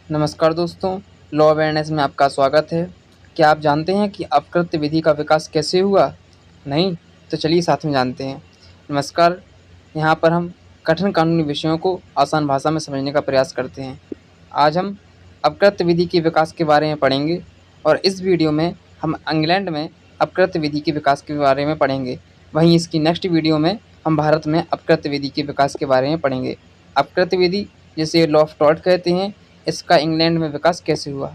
नमस्कार दोस्तों, law awareness में आपका स्वागत है। क्या आप जानते हैं कि अपकृत्य विधि का विकास कैसे हुआ? नहीं? तो चलिए साथ में जानते हैं। नमस्कार, यहाँ पर हम कठिन कानूनी विषयों को आसान भाषा में समझने का प्रयास करते हैं। आज हम अपकृत्य विधि के विकास के बारे में पढ़ेंगे और इस वीडियो में हम इंग्लैंड में अपकृत्य विधि के विकास के बारे में पढ़ेंगे। वहीं इसकी नेक्स्ट वीडियो में हम भारत में अपकृत्य विधि के विकास के बारे में पढ़ेंगे। अपकृत्य विधि, जिसे लॉ ऑफ टॉर्ट कहते हैं, इसका इंग्लैंड में विकास कैसे हुआ?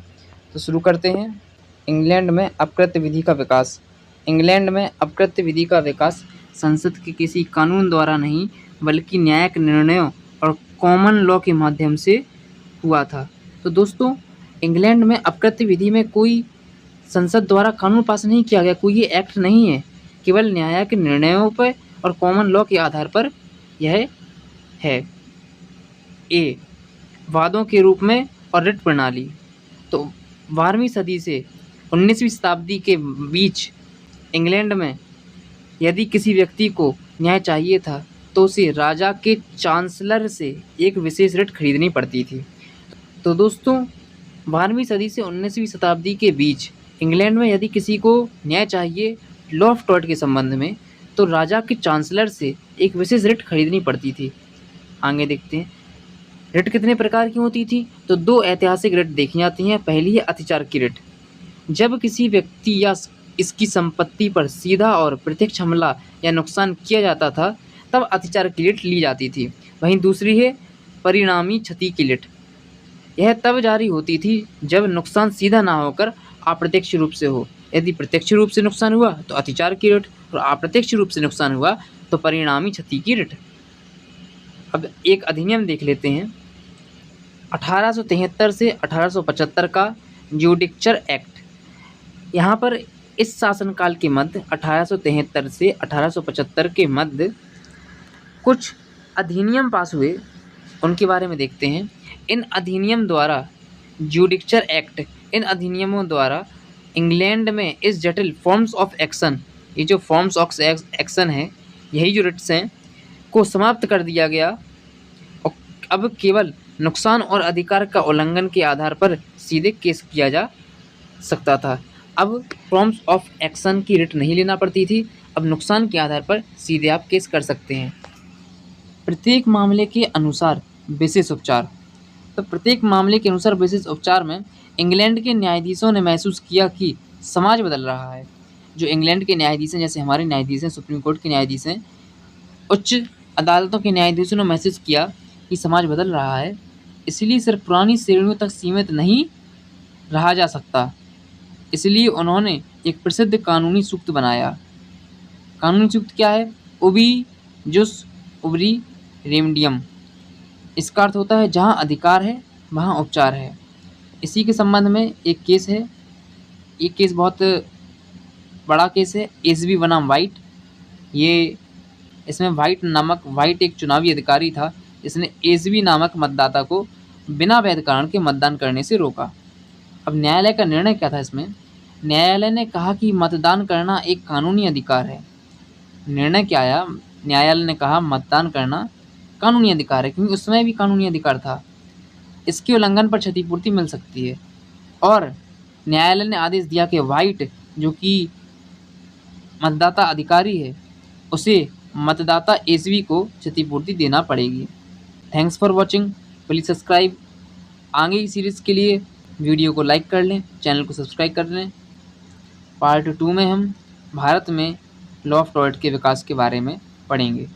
तो शुरू करते हैं। इंग्लैंड में अपकृत्य विधि का विकास। इंग्लैंड में अपकृत्य विधि का विकास संसद के किसी कानून द्वारा नहीं, बल्कि न्यायिक निर्णयों और कॉमन लॉ के माध्यम से हुआ था। तो दोस्तों, इंग्लैंड में अपकृत्य विधि में कोई संसद द्वारा कानून पास नहीं किया गया, कोई ये एक्ट नहीं है। केवल न्यायिक निर्णयों पर और कॉमन लॉ के आधार पर यह है। ए, वादों के रूप में और रिट प्रणाली। तो 12वीं सदी से 19वीं शताब्दी के बीच इंग्लैंड में यदि किसी व्यक्ति को न्याय चाहिए था तो उसे राजा के चांसलर से एक विशेष रिट खरीदनी पड़ती थी। तो दोस्तों, 12वीं सदी से 19वीं शताब्दी के बीच इंग्लैंड में यदि किसी को न्याय चाहिए लॉ ऑफ टॉर्ट के संबंध में, तो राजा के चांसलर से एक विशेष रिट खरीदनी पड़ती थी। आगे देखते हैं रिट कितने प्रकार की होती थी। तो 2 ऐतिहासिक रिट देखी जाती हैं। पहली है अतिचार की रिट। जब किसी व्यक्ति या इसकी संपत्ति पर सीधा और प्रत्यक्ष हमला या नुकसान किया जाता था, तब अतिचार की रिट ली जाती थी। वहीं दूसरी है परिणामी क्षति की रिट। यह तब जारी होती थी जब नुकसान सीधा ना होकर अप्रत्यक्ष रूप से हो। यदि प्रत्यक्ष रूप से नुकसान हुआ तो अतिचार की रिट, और अप्रत्यक्ष रूप से नुकसान हुआ तो परिणामी क्षति की रिट। अब एक अधिनियम देख लेते हैं। 1873 से 1875 का जुडिक्चर एक्ट। यहाँ पर इस शासनकाल के मध्य 1873 से 1875 के मध्य कुछ अधिनियम पास हुए, उनके बारे में देखते हैं। इन अधिनियम द्वारा जुडिक्चर एक्ट, इन अधिनियमों द्वारा इंग्लैंड में इस जटिल फॉर्म्स ऑफ एक्शन, ये जो फॉर्म्स ऑफ एक्शन है, यही जो रिट्स हैं, को समाप्त कर दिया गया। और अब केवल नुकसान और अधिकार का उल्लंघन के आधार पर सीधे केस किया जा सकता था। अब फॉर्म्स ऑफ एक्शन की रिट नहीं लेना पड़ती थी। अब नुकसान के आधार पर सीधे आप केस कर सकते हैं। प्रत्येक मामले के अनुसार विशेष उपचार। तो प्रत्येक मामले के अनुसार विशेष उपचार में इंग्लैंड के न्यायाधीशों ने महसूस किया कि समाज बदल रहा है। जो इंग्लैंड के न्यायाधीश हैं, जैसे हमारे न्यायाधीश हैं, सुप्रीम कोर्ट के न्यायाधीश हैं, उच्च अदालतों के न्यायाधीशों ने महसूस किया कि समाज बदल रहा है, इसलिए सिर्फ पुरानी श्रेणियों तक सीमित नहीं रहा जा सकता। इसलिए उन्होंने एक प्रसिद्ध कानूनी सूक्त बनाया। कानूनी सूक्त क्या है? उबी जुस उबरी रेमडियम। इसका अर्थ होता है जहाँ अधिकार है वहाँ उपचार है। इसी के संबंध में एक केस है। ये केस बहुत बड़ा केस है, एसबी बनाम वाइट। ये इसमें वाइट एक चुनावी अधिकारी था जिसने एसबी नामक मतदाता को बिना वैध कारण के मतदान करने से रोका। अब न्यायालय का निर्णय क्या था इसमें? न्यायालय ने कहा कि मतदान करना एक कानूनी अधिकार है। निर्णय क्या आया? न्यायालय ने कहा मतदान करना कानूनी अधिकार है, क्योंकि उसमें भी कानूनी अधिकार था। इसके उल्लंघन पर क्षतिपूर्ति मिल सकती है। और न्यायालय ने आदेश दिया कि वाइट, जो कि मतदाता अधिकारी है, उसे मतदाता एसबी को क्षतिपूर्ति देना पड़ेगी। Thanks for watching. Please subscribe. आगे की सीरीज़ के लिए वीडियो को लाइक कर लें, चैनल को सब्सक्राइब कर लें। पार्ट 2 में हम भारत में लॉ ऑफ टॉर्ट के विकास के बारे में पढ़ेंगे।